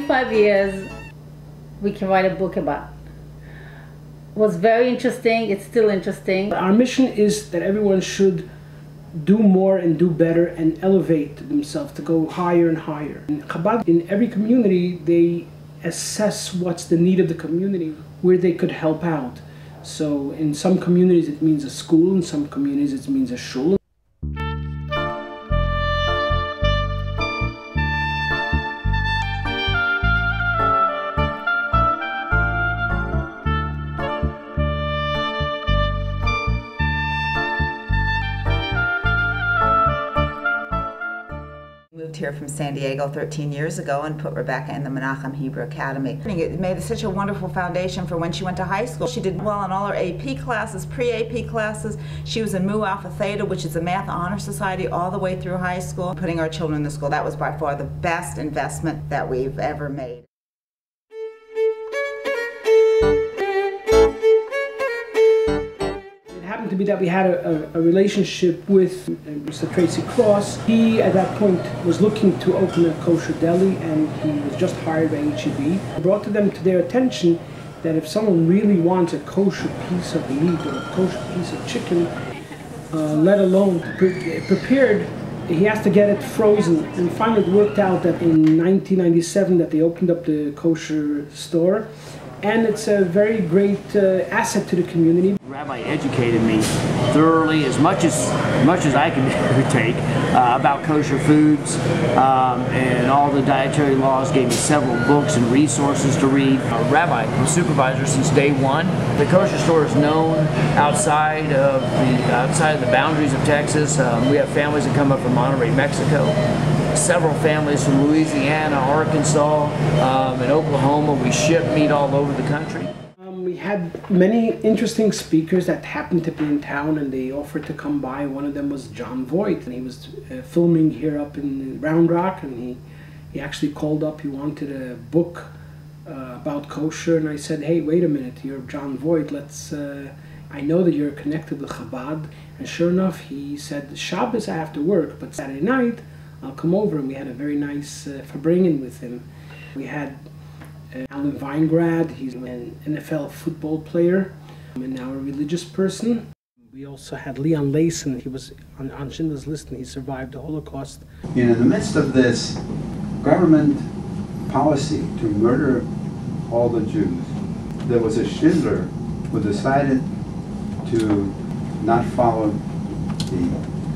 25 years we can write a book about. It was very interesting, it's still interesting. Our mission is that everyone should do more and do better and elevate themselves to go higher and higher. In Chabad, in every community, they assess what's the need of the community, where they could help out. So in some communities it means a school, in some communities it means a shul. Moved here from San Diego 13 years ago and put Rebecca in the Menachem Hebrew Academy. It made such a wonderful foundation for when she went to high school. She did well in all her AP classes, pre-AP classes. She was in Mu Alpha Theta, which is a math honor society, all the way through high school. Putting our children in the school, that was by far the best investment that we've ever made. To be that we had a relationship with Mr. Tracy Cross. He, at that point, was looking to open a kosher deli, and he was just hired by HEB. I brought to them to their attention that if someone really wants a kosher piece of meat or a kosher piece of chicken, let alone prepared, he has to get it frozen. And finally it worked out that in 1997 that they opened up the kosher store, and it's a very great asset to the community. Rabbi educated me thoroughly, as much as I could take, about kosher foods and all the dietary laws. Gave me several books and resources to read. Rabbi was supervisor since day one. The kosher store is known outside of the boundaries of Texas. We have families that come up from Monterrey, Mexico. Several families from Louisiana, Arkansas, and Oklahoma. We ship meat all over the country. We had many interesting speakers that happened to be in town, and they offered to come by. One of them was John Voight, and he was filming here up in Round Rock, and he actually called up. He wanted a book about kosher, and I said, hey, wait a minute, you're John Voight, I know that you're connected with Chabad. And sure enough, he said, Shabbos I have to work, but Saturday night I'll come over. And we had a very nice Farbringen with him. We had Alan Weingrad, he's an NFL football player and now a religious person. We also had Leon Layson, he was on Schindler's List and he survived the Holocaust. In the midst of this government policy to murder all the Jews, there was a Schindler who decided to not follow the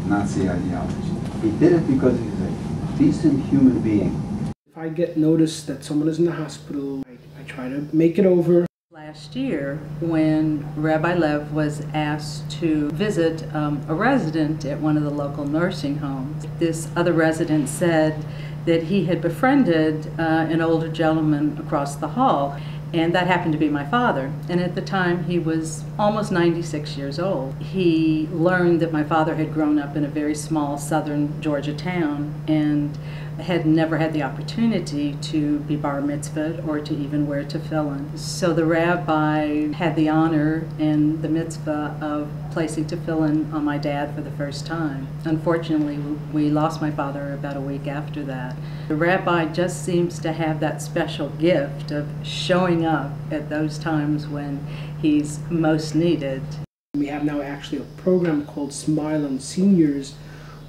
Nazi ideology. He did it because he's a decent human being. If I get notice that someone is in the hospital, I try to make it over. Last year, when Rabbi Lev was asked to visit a resident at one of the local nursing homes, this other resident said that he had befriended an older gentleman across the hall, and that happened to be my father. And at the time, he was almost 96 years old. He learned that my father had grown up in a very small southern Georgia town and had never had the opportunity to be bar mitzvahed or to even wear tefillin. So the rabbi had the honor and the mitzvah of placing tefillin on my dad for the first time. Unfortunately, we lost my father about a week after that. The rabbi just seems to have that special gift of showing up at those times when he's most needed. We have now actually a program called Smile on Seniors,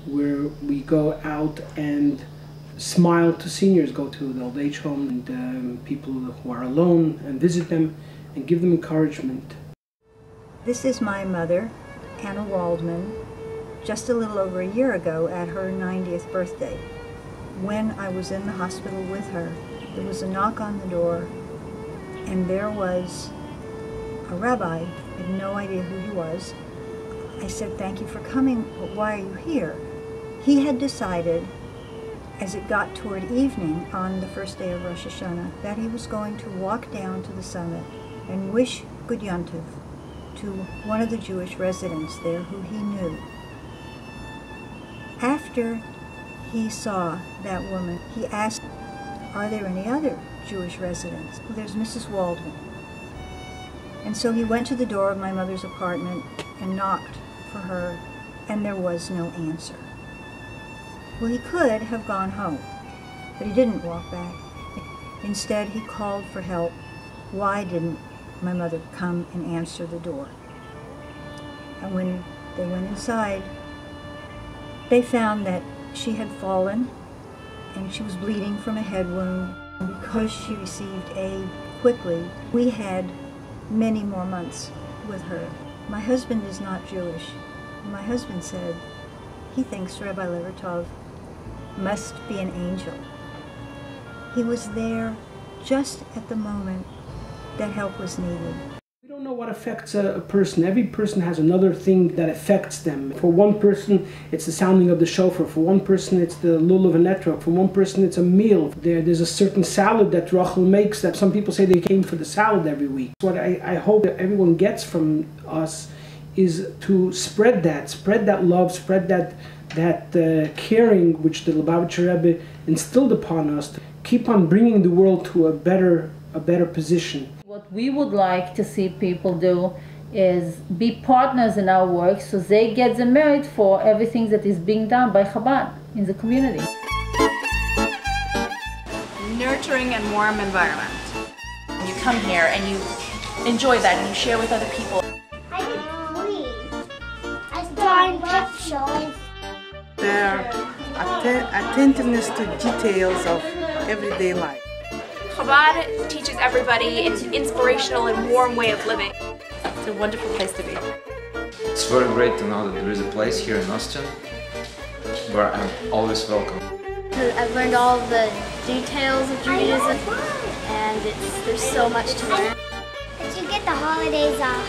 where we go out and smile to seniors, go to the old age home and people who are alone and visit them and give them encouragement. This is my mother, Anna Waldman, just a little over a year ago at her 90th birthday. When I was in the hospital with her, there was a knock on the door, and there was a rabbi. I had no idea who he was. I said, thank you for coming, but why are you here? He had decided, as it got toward evening on the first day of Rosh Hashanah, that he was going to walk down to the summit and wish Good Yontiv to one of the Jewish residents there who he knew. After he saw that woman, he asked, are there any other Jewish residents? Well, there's Mrs. Waldman. And so he went to the door of my mother's apartment and knocked for her, and there was no answer. Well, he could have gone home, but he didn't walk back. Instead, he called for help. Why didn't my mother come and answer the door? And when they went inside, they found that she had fallen and she was bleeding from a head wound. And because she received aid quickly, we had many more months with her. My husband is not Jewish. My husband said he thinks Rabbi Levertov must be an angel. He was there just at the moment that help was needed. We don't know what affects a person. Every person has another thing that affects them. For one person, it's the sounding of the shofar. For one person, it's the lulav and etrog. For one person, it's a meal. There's a certain salad that Rachel makes that some people say they came for the salad every week. What I hope that everyone gets from us is to spread that love, spread that caring which the Lubavitcher Rebbe instilled upon us. To keep on bringing the world to a better position. What we would like to see people do is be partners in our work so they get the merit for everything that is being done by Chabad in the community. Nurturing and warm environment. You come here and you enjoy that and you share with other people. Their attentiveness to details of everyday life. Chabad teaches everybody an inspirational and warm way of living. It's a wonderful place to be. It's very great to know that there is a place here in Austin where I'm always welcome. I've learned all the details of Judaism and there's so much to learn. But you get the holidays off.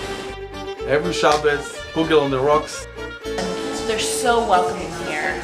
Every Shabbos, Kugel on the rocks. So they're so welcoming here.